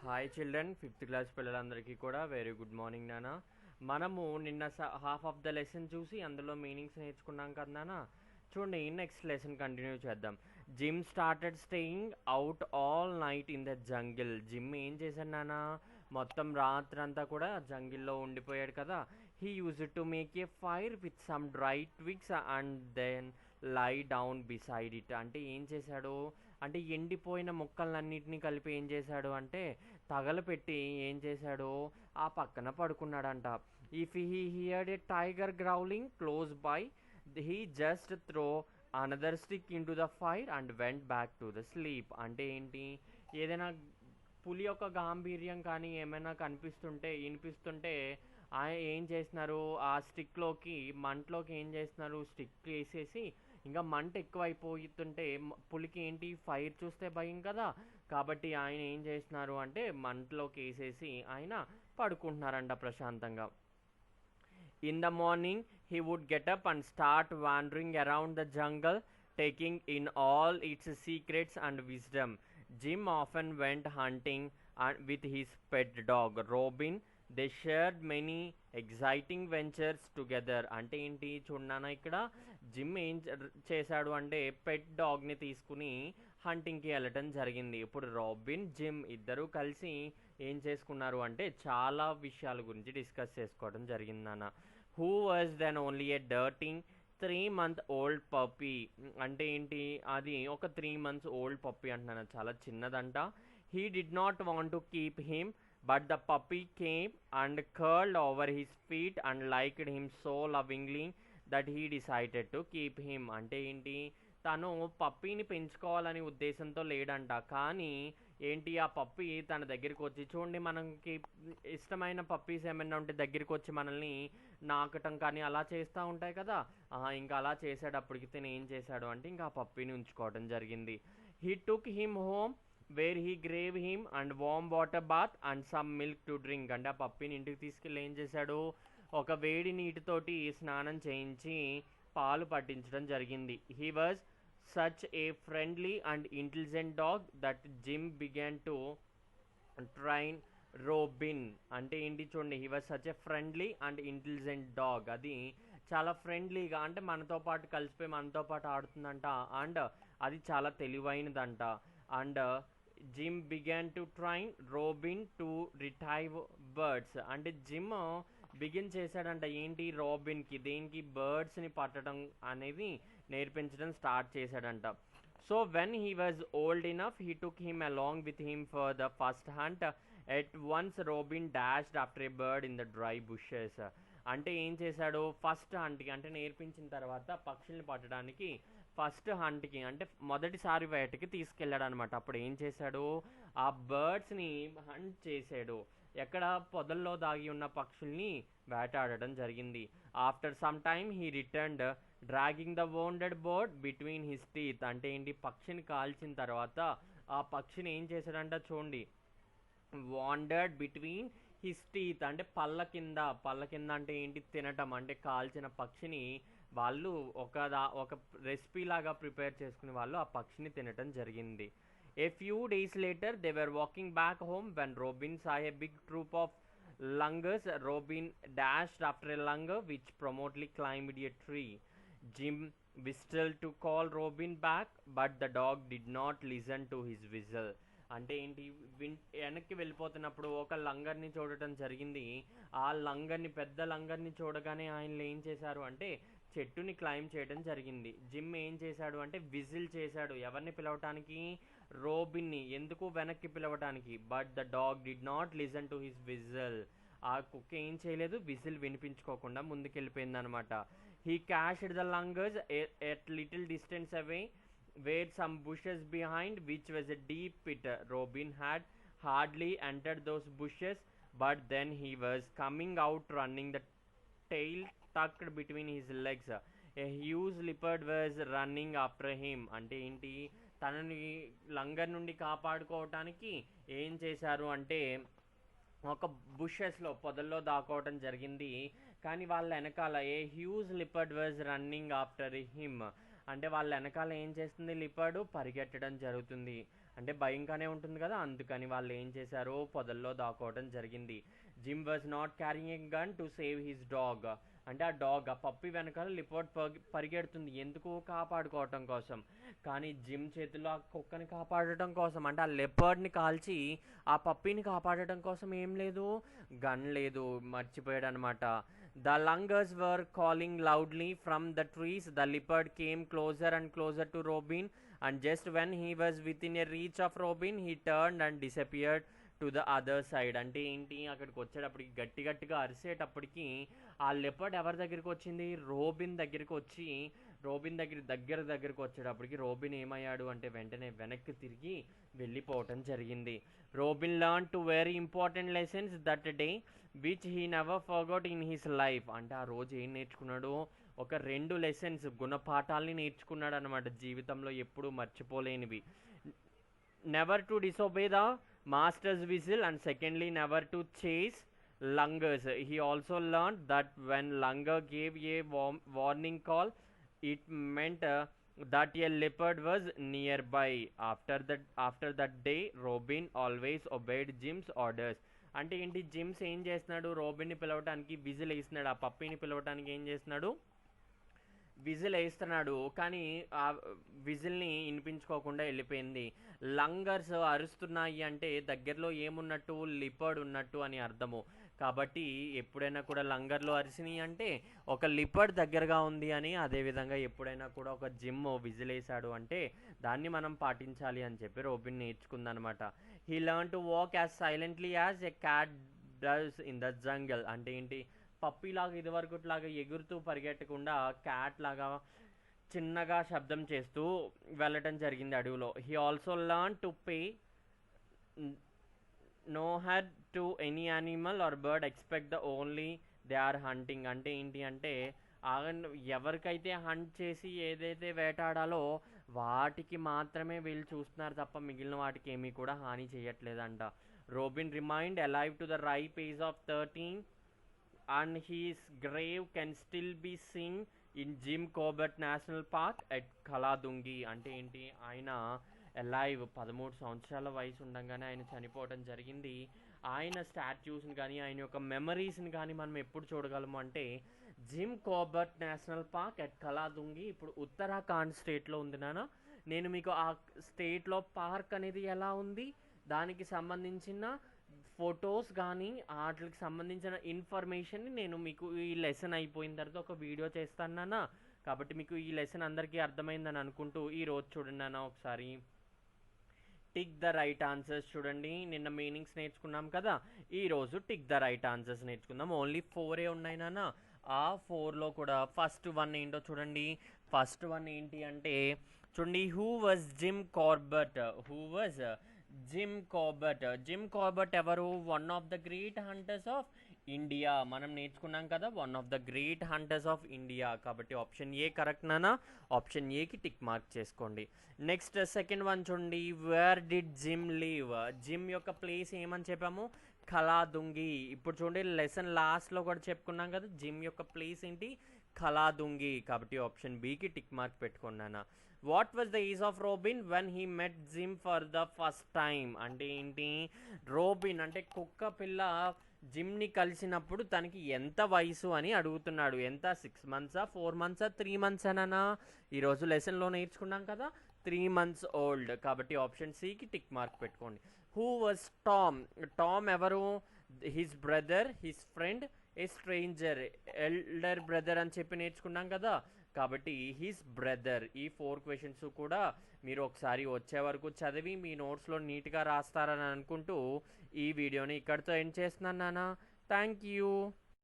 Hi children, fifth class పిల్లలందరికీ కూడా very good morning నాన్న. మనము నిన్న హాఫ్ ఆఫ్ ద లెసన్ చూసి అందులో మీనింగ్స్ నేర్చుకున్నాం కదా నాన్న. చూడండి, నెక్స్ట్ లెసన్ కంటిన్యూ చేద్దాం. Jim started staying out all night in the jungle. Jim ఏం చేశాడు నాన్న? మొత్తం రాత్రంతా కూడా జంగిల్లో ఉండిపోయాడు కదా. He use to make a fire with some dry twigs and then lie down beside it. అంటే ఏం చేశాడు అంటే ఎండిపోయిన మొక్కలన్నింటినీ కలిపి ఏం చేశాడు అంటే తగలపెట్టి ఏం చేశాడు ఆ పక్కన పడుకున్నాడంట. If he heard a tiger growling close by he just throw another stick into the fire and went back to the sleep. అంటే ఏంటి, ఏదైనా పులి యొక్క గాంభీర్యం కానీ ఏమైనా వినిపిస్తుంటే ఏం చేస్తున్నారు, ఆ స్టిక్లోకి మంటలోకి ఏం చేస్తున్నారు, స్టిక్ వేసేసి ఇంకా మంట ఎక్కువైపోతుంటే పులికి ఏంటి ఫైర్ చూస్తే భయం కదా, కాబట్టి ఆయన ఏం చేస్తున్నారు అంటే మంటలోకి వేసేసి ఆయన పడుకుంటున్నారంట ప్రశాంతంగా. In the morning, he would get up and start wandering around the jungle, taking in all its secrets and wisdom. Jim often went hunting with his pet dog, Robin. They shared many exciting ventures together. అంటే ఏంటి చూడనా, ఇక్కడ gym ఏం చేశాడు అంటే పెట్ డాగ్ని తీసుకుని హంటింగ్కి వెళ్ళటం జరిగింది. ఇప్పుడు రాబిన్, జిమ్ ఇద్దరూ కలిసి ఏం చేసుకున్నారు అంటే చాలా విషయాల గురించి డిస్కస్ చేసుకోవడం జరిగింది నాన్న. Who was then only a darting 3-month old puppy. అంటే ఏంటి, అది ఒక 3 months old పప్పీ అంటున్నాను, చాలా చిన్నదంట. He did not want to keep him but the puppy came and curled over his feet and liked him so lovingly that he decided to keep him. అంటే ఏంటి, తను పప్పీని పెంచుకోవాలని ఉద్దేశంతో లేడంట, కానీ ఏంటి ఆ పప్పీ తన దగ్గరికి వచ్చి, చూడండి మనకి ఇష్టమైన పప్పీస్ ఏమైనా ఉంటే దగ్గరికి వచ్చి మనల్ని నాకటం కానీ అలా చేస్తూ ఉంటాయి కదా. ఇంకా అలా చేసేటప్పటికి తను ఏం చేశాడు అంటే ఇంకా ఆ పప్పీని ఉంచుకోవడం జరిగింది. He took him home where he gave him and warm water bath and some milk to drink. అంటే ఆ పప్పీని ఇంటికి తీసుకెళ్ళి ఏం చేశాడు, ఒక వేడి నీటితోటి స్నానం చేయించి పాలు పట్టించడం జరిగింది. He was such a friendly and intelligent dog that Jim began to train Robin. అంటే ఏంటి చూడండి, he was such a friendly and intelligent dog. అది చాలా ఫ్రెండ్లీగా అంటే మనతో పాటు కలిసిపోయి మనతో పాటు ఆడుతుందంట, అండ్ అది చాలా తెలివైనదంట. And Jim began to train Robin to retrieve birds. అంటే జిమ్ బిగిన్ చేశాడంట ఏంటి, రాబిన్కి దేనికి, బర్డ్స్ని పట్టడం అనేది నేర్పించడం స్టార్ట్ చేశాడంట. So when he was old enough he took him along with him for the first hunt. At once Robin dashed after a bird in the dry bushes. అంటే ఏం చేశాడు, ఫస్ట్ హంట్కి అంటే నేర్పించిన తర్వాత పక్షుల్ని పట్టడానికి ఫస్ట్ హంట్కి అంటే మొదటిసారి వేటకి తీసుకెళ్ళాడు అనమాట. అప్పుడు ఏం చేశాడు, ఆ బర్డ్స్ని హంట్ చేశాడు, ఎక్కడ పొదల్లో దాగి ఉన్న పక్షుల్ని వేటాడడం జరిగింది. After some time he returned dragging the wounded bird between his teeth. అంటే ఏంటి, పక్షిని కాల్చిన తర్వాత ఆ పక్షిని ఏం చేశాడంట చూడండి, వాండర్డ్ బిట్వీన్ హిస్ టీత్ అంటే పళ్ళ కింద అంటే ఏంటి, తినటం. అంటే కాల్చిన పక్షిని వాళ్ళు ఒక రెసిపీ లాగా ప్రిపేర్ చేసుకుని వాళ్ళు ఆ పక్షిని తినటం జరిగింది. A few days later, they were walking back home when Robin saw a big troop of lungers. Robin dashed after a lunger which promptly climbed a tree. Jim whistled to call Robin back, but the dog did not listen to his whistle. అంటే ఏంటి, వెనక్కి వెళ్ళిపోతున్నప్పుడు ఒక లంగర్ని చూడటం జరిగింది. ఆ లంగర్ని, పెద్ద లంగర్ని చూడగానే ఆయన ఏం చేశారు అంటే చెట్టుని క్లైమ్ చేయడం జరిగింది. జిమ్ ఏం చేశాడు అంటే విజిల్ చేశాడు, ఎవరిని పిలవటానికి, రోబిన్ని. ఎందుకు, వెనక్కి పిలవటానికి. But the dog did not listen to his whistle. ఆ కుక్క ఏం చేయలేదు, విజిల్ వినిపించుకోకుండా ముందుకెళ్ళిపోయింది అనమాట. He chased the langurs at little distance away where some bushes behind which was a deep pit. Robin had hardly entered those bushes but then he was coming out running, the tail tucked between his legs. A huge leopard was running after him. అంటే ఏంటి, తనని లంగర్ నుండి కాపాడుకోవటానికి ఏం చేశారు అంటే ఒక బుషెస్లో, పొదల్లో దాక్కోవటం జరిగింది. కానీ వాళ్ళ వెనకాల a huge leopard was running after him. అంటే వాళ్ళ వెనకాల ఏం చేస్తుంది లిపర్డ్ పరిగెట్టడం జరుగుతుంది. అంటే భయంగానే ఉంటుంది కదా, అందుకని వాళ్ళు ఏం చేశారు, పొదల్లో దాక్కోవడం జరిగింది. Gym was not carrying a gun to save his dog. అంటే ఆ పప్పి వెనకాల లిపర్డ్ పరిగెడుతుంది, ఎందుకు, కాపాడుకోవటం కోసం. కానీ జిమ్ చేతిలో ఆ కుక్కని కాపాడటం కోసం, అంటే ఆ లెపర్డ్ని కాల్చి ఆ పప్పిని కాపాడటం కోసం ఏం లేదు, గన్ లేదు, మర్చిపోయాడు అనమాట. The langurs were calling loudly from the trees. The leopard came closer and closer to Robin, and just when he was within a reach of Robin he turn and disappeared to the other side. అంటే ఏంటి, అక్కడికి వచ్చేటప్పటికి గట్టిగా అరిసేటప్పటికి ఆ leopard ఎవరి దగ్గరికి వచ్చింది, రోబిన్ దగ్గరికి వచ్చి, రోబిన్ దగ్గరికి వచ్చేటప్పటికి రోబిన్ ఏమయ్యాడు అంటే వెంటనే వెనక్కి తిరిగి వెళ్ళిపోవటం జరిగింది. Robin learn two very important lessons that day which he never forgot in his life. అంటే ఆ రోజు ఏం నేర్చుకున్నాడు, ఒక 2 లెసన్స్, గుణపాఠాలని నేర్చుకున్నాడు అనమాట, జీవితంలో ఎప్పుడూ మర్చిపోలేనివి. Never to disobey the master's whistle, and secondly never to chase lungers. He also learned that when lunger gave a warning call, it meant that a leopard was nearby. After that day Robin always obeyed Jim's orders. అంటే ఏంటి, gyms ఏం చేస్తున్నాడు, రోబిన్ని పిలవటానికి whistle వేస్తున్నాడు, ఆ పప్పిని పిలవటానికి ఏం చేస్తున్నాడు, whistle వేస్తున్నాడు. కానీ ఆ విజిల్ని వినిపించుకోకుండా వెళ్ళిపోయింది. లంగర్స్ అరుస్తున్నాయి అంటే దగ్గరలో ఏమున్నట్టు, లిపర్డ్ ఉన్నట్టు అని అర్థము. కాబట్టి ఎప్పుడైనా కూడా లంగర్లు అరిసినాయి అంటే ఒక లిపర్డ్ దగ్గరగా ఉంది అని. అదేవిధంగా ఎప్పుడైనా కూడా ఒక జిమ్ విజిల్ వేసాడు అంటే దాన్ని మనం పాటించాలి అని చెప్పి రోబిన్ నేర్చుకుందనమాట. He learn to walk as silently as a cat does in the jungle. అంటే ఏంటి, పప్పిలాగా ఇదివరకులాగా ఎగురుతూ పరిగెట్టకుండా క్యాట్ లాగా చిన్నగా శబ్దం చేస్తూ వెళ్ళటం జరిగింది అడవిలో. He also learn to pay no heed to any animal or bird expect the only they are hunting. అంటే ఏంటి అంటే ఎవరికైతే హంట్ చేసి ఏదైతే వేటాడాలో వాటికి మాత్రమే వీళ్ళు చూస్తున్నారు తప్ప మిగిలిన వాటికి ఏమీ కూడా హాని చేయట్లేదంట. Robin remained alive to the ripe age of 13 and his grave can still be seen in Jim Corbett National Park at Kaladungi. అంటే ఏంటి, ఆయన అలైవ్ 13 సంవత్సరాల వయసు ఉండగానే ఆయన చనిపోవడం జరిగింది. ఆయన స్టాట్యూస్ని కానీ ఆయన యొక్క మెమరీస్ని కానీ మనం ఎప్పుడు చూడగలము అంటే జిమ్ కోబర్ట్ నేషనల్ పార్క్ అట్ కలాదుంగి. ఇప్పుడు ఉత్తరాఖండ్ స్టేట్లో ఉంది నాన్న. నేను మీకు ఆ స్టేట్లో పార్క్ అనేది ఎలా ఉంది, దానికి సంబంధించిన ఫొటోస్ కానీ వాటికి సంబంధించిన ఇన్ఫర్మేషన్ని నేను మీకు ఈ లెసన్ అయిపోయిన తర్వాత ఒక వీడియో చేస్తాను నాన్న. కాబట్టి మీకు ఈ లెసన్ అందరికీ అర్థమైందని అనుకుంటూ ఈరోజు చూడండి నాన్న ఒకసారి. టిక్ ద రైట్ ఆన్సర్స్ చూడండి. నిన్న మీనింగ్స్ నేర్చుకున్నాం కదా, ఈరోజు టిక్ ద రైట్ ఆన్సర్స్ నేర్చుకుందాం. ఓన్లీ 4 ఉన్నాయి నాన్న. ఆ 4లో కూడా ఫస్ట్ 1 ఏంటో చూడండి. ఫస్ట్ 1 ఏంటి అంటే చూడండి, who was Jim Corbett. Who was Jim Corbett. Jim Corbett ఎవరు, one of the great hunters of India. మనం నేర్చుకున్నాం కదా, one of the great hunters of India. కాబట్టి ఆప్షన్ ఏ కరెక్ట్ నానా. ఆప్షన్ ఏకి టిక్ మార్క్ చేసుకోండి. నెక్స్ట్ సెకండ్ 1 చూడండి, where did Jim leave. Jim యొక్క ప్లేస్ ఏమని చెప్పాము, కలాదుంగి. ఇప్పుడు చూడండి లెసన్ లాస్ట్లో కూడా చెప్పుకున్నాం కదా, జిమ్ యొక్క ప్లేస్ ఏంటి, కలాదుంగి. కాబట్టి ఆప్షన్ బికి టిక్ మార్క్ పెట్టుకున్నాను. What was the age of Robin when he met Jim for the first time. అంటే ఏంటి, రోబిన్ అంటే కుక్క పిల్ల జిమ్ని కలిసినప్పుడు తనకి ఎంత వయసు అని అడుగుతున్నాడు. ఎంత, 6 months 4 months 3 months అనా. ఈరోజు లెసన్లో నేర్చుకున్నాం కదా, 3 months ఓల్డ్. కాబట్టి ఆప్షన్ సికి టిక్ మార్క్ పెట్టుకోండి. Who was Tom. టామ్ ఎవరు, హిస్ బ్రదర్, హిస్ ఫ్రెండ్, ఏ స్ట్రేంజర్. ఎల్డర్ బ్రదర్ అని చెప్పి నేర్చుకున్నాం కదా, కాబట్టి హిస్ బ్రదర్. ఈ 4 క్వశ్చన్స్ కూడా మీరు ఒకసారి వచ్చే వరకు చదివి మీ నోట్స్లో నీట్గా రాస్తారని అనుకుంటూ ఈ వీడియోని ఇక్కడితో ఎండ్ చేస్తున్నాను నాన్న. Thank you.